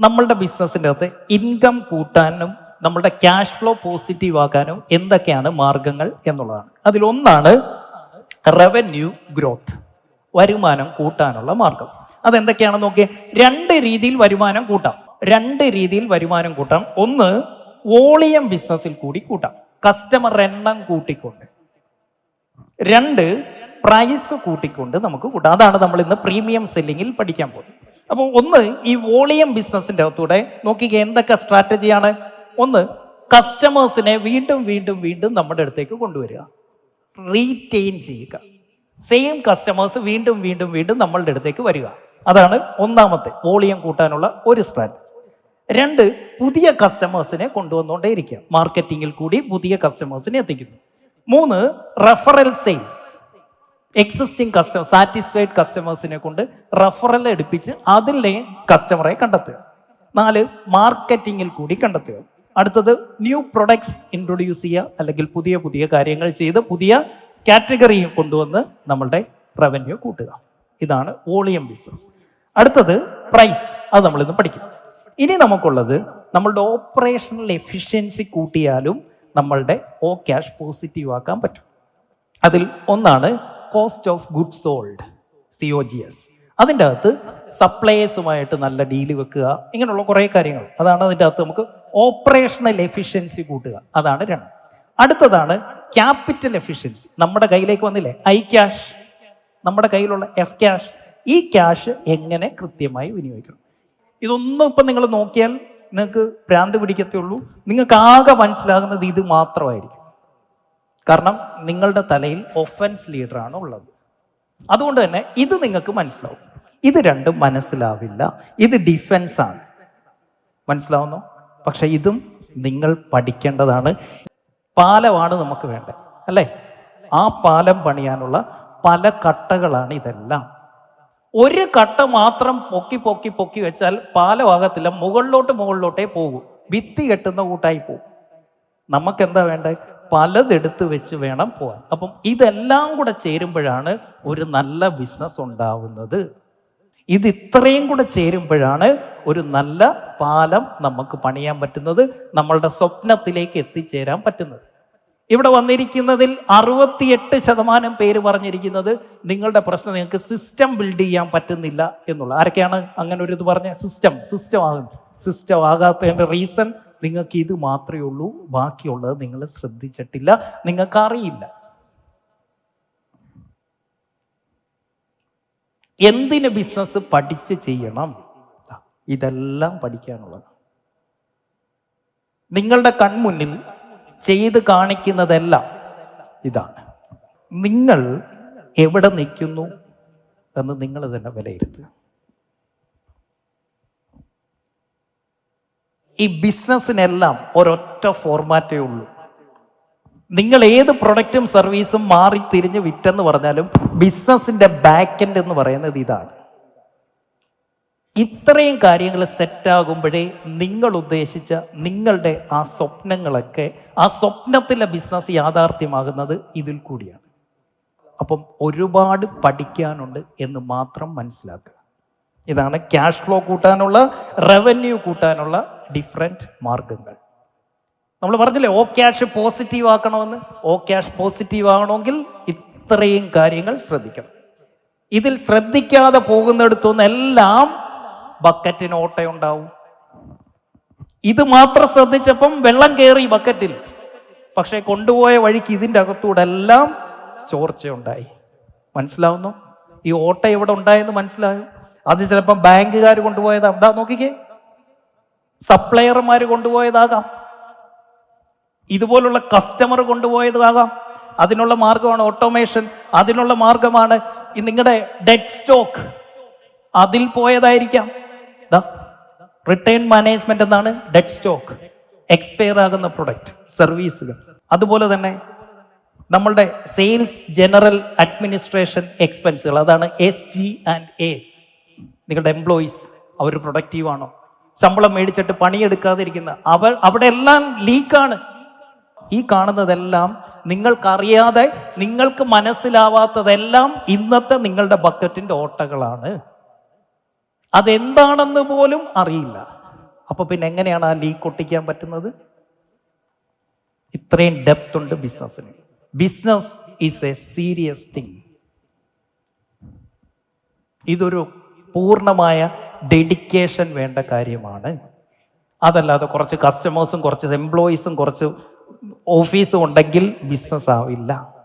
നമ്മളുടെ ബിസിനസ്സിൻ്റെ അകത്ത് ഇൻകം കൂട്ടാനും നമ്മളുടെ ക്യാഷ് ഫ്ലോ പോസിറ്റീവ് ആക്കാനും എന്തൊക്കെയാണ് മാർഗങ്ങൾ എന്നുള്ളതാണ്. അതിലൊന്നാണ് റവന്യൂ ഗ്രോത്ത്, വരുമാനം കൂട്ടാനുള്ള മാർഗം. അതെന്തൊക്കെയാണെന്ന് നോക്കിയേ. രണ്ട് രീതിയിൽ വരുമാനം കൂട്ടാം. ഒന്ന്, വോളിയം ബിസിനസ്സിൽ കൂടി കൂട്ടാം, കസ്റ്റമർ എണ്ണം കൂട്ടിക്കൊണ്ട്. രണ്ട്, പ്രൈസ് കൂട്ടിക്കൊണ്ട് നമുക്ക് കൂട്ടാം. അതാണ് നമ്മൾ ഇന്ന് പ്രീമിയം സെല്ലിങ്ങിൽ പഠിക്കാൻ പോകുന്നത്. അപ്പോൾ ഒന്ന്, ഈ വോളിയം ബിസിനസിന്റെ അകത്തൂടെ നോക്കിക്കുക എന്തൊക്കെ സ്ട്രാറ്റജിയാണ്. ഒന്ന്, കസ്റ്റമേഴ്സിനെ വീണ്ടും വീണ്ടും വീണ്ടും നമ്മുടെ അടുത്തേക്ക് കൊണ്ടുവരിക, റീറ്റെയിൻ ചെയ്യുക. സെയിം കസ്റ്റമേഴ്സ് വീണ്ടും വീണ്ടും വീണ്ടും നമ്മളുടെ അടുത്തേക്ക് വരിക. അതാണ് ഒന്നാമത്തെ വോളിയം കൂട്ടാനുള്ള ഒരു സ്ട്രാറ്റജി. രണ്ട്, പുതിയ കസ്റ്റമേഴ്സിനെ കൊണ്ടുവന്നുകൊണ്ടേയിരിക്കുക, മാർക്കറ്റിങ്ങിൽ കൂടി പുതിയ കസ്റ്റമേഴ്സിനെ എത്തിക്കുന്നു. മൂന്ന്, referral sales, existing customer satisfied കസ്റ്റമേഴ്സിനെ കൊണ്ട് റെഫറൽ എടുപ്പിച്ച് അതിലെ കസ്റ്റമറെ കണ്ടെത്തുക. നാല്, മാർക്കറ്റിങ്ങിൽ കൂടി കണ്ടെത്തുക. അടുത്തത്, ന്യൂ പ്രൊഡക്ട്സ് ഇൻട്രൊഡ്യൂസ് ചെയ്യുക, അല്ലെങ്കിൽ പുതിയ പുതിയ കാര്യങ്ങൾ ചെയ്ത് പുതിയ കാറ്റഗറി കൊണ്ടുവന്ന് നമ്മളുടെ റവന്യൂ കൂട്ടുക. ഇതാണ് വോളിയം ബിസിനസ്. അടുത്തത് പ്രൈസ്, അത് നമ്മളിന്ന് പഠിക്കും. ഇനി നമുക്കുള്ളത് നമ്മളുടെ ഓപ്പറേഷണൽ എഫിഷ്യൻസി കൂട്ടിയാലും നമ്മളുടെ ക്യാഷ് പോസിറ്റീവ് ആക്കാൻ പറ്റും. അതിൽ ഒന്നാണ് cost of goods sold, COGS. അതിൻ്റെ അകത്ത് സപ്ലയേഴ്സുമായിട്ട് നല്ല ഡീല് വെക്കുക, ഇങ്ങനെയുള്ള കുറേ കാര്യങ്ങൾ. അതാണ് അതിൻ്റെ അകത്ത് നമുക്ക് ഓപ്പറേഷണൽ എഫിഷ്യൻസി കൂട്ടുക. അതാണ് രണ്ട്. അടുത്തതാണ് ക്യാപിറ്റൽ എഫിഷ്യൻസി. നമ്മുടെ കയ്യിലേക്ക് വന്നില്ലേ ക്യാഷ്, നമ്മുടെ കയ്യിലുള്ള ക്യാഷ്, ഈ ക്യാഷ് എങ്ങനെ കൃത്യമായി വിനിയോഗിക്കണം. ഇതൊന്നും ഇപ്പം നിങ്ങൾ നോക്കിയാൽ നിങ്ങൾക്ക് ഭ്രാന്ത് പിടിക്കത്തേ ഉള്ളൂ. നിങ്ങൾക്ക് ആകെ മനസ്സിലാകുന്നത് ഇത് മാത്രമായിരിക്കും. കാരണം നിങ്ങളുടെ തലയിൽ ഒഫൻസ് ലീഡറാണ് ഉള്ളത്. അതുകൊണ്ട് തന്നെ ഇത് നിങ്ങൾക്ക് മനസ്സിലാവും. ഇത് രണ്ടും മനസ്സിലാവില്ല. ഇത് ഡിഫൻസ് ആണ്, മനസ്സിലാവുന്നു. പക്ഷെ ഇതും നിങ്ങൾ പഠിക്കേണ്ടതാണ്. പാലമാണ് നമുക്ക് വേണ്ടത്, അല്ലേ? ആ പാലം പണിയാനുള്ള പല കട്ടകളാണ് ഇതെല്ലാം. ഒരു കട്ട മാത്രം പൊക്കി പൊക്കി പൊക്കി വെച്ചാൽ പാലമാകത്തില്ല, മുകളിലോട്ടേ പോകും, ഭിത്തി കെട്ടുന്ന കൂട്ടായി പോകും. നമുക്കെന്താ വേണ്ടത്? പലതെടുത്ത് വെച്ച് വേണം പോകാൻ. അപ്പം ഇതെല്ലാം കൂടെ ചേരുമ്പോഴാണ് ഒരു നല്ല ബിസിനസ് ഉണ്ടാവുന്നത്. ഇത് ഇത്രയും കൂടെ ചേരുമ്പോഴാണ് ഒരു നല്ല പാലം നമുക്ക് പണിയാൻ പറ്റുന്നത്, നമ്മളുടെ സ്വപ്നത്തിലേക്ക് എത്തിച്ചേരാൻ പറ്റുന്നത്. ഇവിടെ വന്നിരിക്കുന്നതിൽ 68% പേര് പറഞ്ഞിരിക്കുന്നത് നിങ്ങളുടെ പ്രശ്നം നിങ്ങൾക്ക് സിസ്റ്റം ബിൽഡ് ചെയ്യാൻ പറ്റുന്നില്ല എന്നുള്ള. ആരൊക്കെയാണ് അങ്ങനെ ഒരു ഇത് പറഞ്ഞ? സിസ്റ്റം ആകാത്തതിൻ്റെ റീസൺ നിങ്ങൾക്ക് ഇത് മാത്രമേ ഉള്ളൂ, ബാക്കിയുള്ളത് നിങ്ങൾ ശ്രദ്ധിച്ചിട്ടില്ല, നിങ്ങൾക്കറിയില്ല. എന്തിന് ബിസിനസ് പഠിച്ച് ചെയ്യണം? ഇതെല്ലാം പഠിക്കാനുള്ളത്. നിങ്ങളുടെ കൺമുന്നിൽ ചെയ്ത് കാണിക്കുന്നതെല്ലാം ഇതാണ്. നിങ്ങൾ എവിടെ നിൽക്കുന്നു എന്ന് നിങ്ങൾ തന്നെ വിലയിരുത്തുക. ഈ ബിസിനസ്സിനെല്ലാം ഒരൊറ്റ ഫോർമാറ്റേ ഉള്ളൂ. നിങ്ങൾ ഏത് പ്രൊഡക്റ്റും സർവീസും മാറി തിരിഞ്ഞ് വിറ്റെന്ന് പറഞ്ഞാലും ബിസിനസിന്റെ ബാക്ക് എൻഡ് എന്ന് പറയുന്നത് ഇതാണ്. ഇത്രയും കാര്യങ്ങൾ സെറ്റാകുമ്പോഴേ നിങ്ങൾ ഉദ്ദേശിച്ച നിങ്ങളുടെ ആ സ്വപ്നങ്ങളൊക്കെ, ആ സ്വപ്നത്തിലെ ബിസിനസ് യാഥാർത്ഥ്യമാകുന്നത് ഇതിൽ കൂടിയാണ്. അപ്പം ഒരുപാട് പഠിക്കാനുണ്ട് എന്ന് മാത്രം മനസ്സിലാക്കുക. ഇതാണ് ക്യാഷ് ഫ്ലോ കൂട്ടാനുള്ള, റവന്യൂ കൂട്ടാനുള്ള ഡിഫറെൻറ്റ് മാർഗങ്ങൾ. നമ്മൾ പറഞ്ഞില്ലേ ക്യാഷ് പോസിറ്റീവ് ആക്കണമെന്ന്. ക്യാഷ് പോസിറ്റീവ് ആകണമെങ്കിൽ ഇത്രയും കാര്യങ്ങൾ ശ്രദ്ധിക്കണം. ഇതിൽ ശ്രദ്ധിക്കാതെ പോകുന്നിടത്തുനിന്നെല്ലാം ബക്കറ്റിന് ഓട്ടയുണ്ടാവും. ഇത് മാത്രം ശ്രദ്ധിച്ചപ്പം വെള്ളം കയറി ബക്കറ്റിൽ, പക്ഷെ കൊണ്ടുപോയ വഴിക്ക് ഇതിൻ്റെ അകത്തൂടെ എല്ലാം ചോർച്ചയുണ്ടായി. മനസ്സിലാവുന്നു? ഈ ഓട്ട എവിടെ ഉണ്ടായെന്ന് മനസ്സിലായോ? അത് ചിലപ്പം ബാങ്കുകാർ കൊണ്ടുപോയതാ. എന്താ നോക്കിക്കേ, സപ്ലയർമാർ കൊണ്ടുപോയതാകാം, ഇതുപോലുള്ള കസ്റ്റമർ കൊണ്ടുപോയതാകാം. അതിനുള്ള മാർഗമാണ് ഓട്ടോമേഷൻ. അതിനുള്ള മാർഗമാണ് നിങ്ങളുടെ ഡെഡ് സ്റ്റോക്ക്, അതിൽ പോയതായിരിക്കാം. റിട്ടേൺ മാനേജ്മെന്റ് എന്നാണ് ഡെഡ് സ്റ്റോക്ക്, എക്സ്പയർ ആകുന്ന പ്രൊഡക്റ്റ്, സർവീസുകൾ. അതുപോലെ തന്നെ നമ്മളുടെ സെയിൽസ് ജനറൽ അഡ്മിനിസ്ട്രേഷൻ എക്സ്പെൻസുകൾ, അതാണ് SG&A. നിങ്ങളുടെ എംപ്ലോയീസ് അവർ പ്രൊഡക്റ്റീവ് ആണോ? ശമ്പളം മേടിച്ചിട്ട് പണിയെടുക്കാതിരിക്കുന്ന അവിടെ എല്ലാം ലീക്കാണ്. ഈ കാണുന്നതെല്ലാം നിങ്ങൾക്കറിയാതെ, നിങ്ങൾക്ക് മനസ്സിലാവാത്തതെല്ലാം ഇന്നത്തെ നിങ്ങളുടെ ബക്കറ്റിന്റെ ഓട്ടകളാണ്. അതെന്താണെന്ന് പോലും അറിയില്ല. അപ്പൊ പിന്നെ എങ്ങനെയാണ് ആ ലീക്ക് ഒട്ടിക്കാൻ പറ്റുന്നത്? ഇത്രയും ഡെപ്ത് ഉണ്ട് ബിസിനസ്സിന്. Business is A serious thing. ഇതൊരു പൂർണ്ണമായ ഡെഡിക്കേഷൻ വേണ്ട കാര്യമാണ്. അതല്ലാതെ കുറച്ച് കസ്റ്റമേഴ്സും കുറച്ച് എംപ്ലോയീസും കുറച്ച് ഓഫീസും ഉണ്ടെങ്കിൽ ബിസിനസ് ആവില്ല.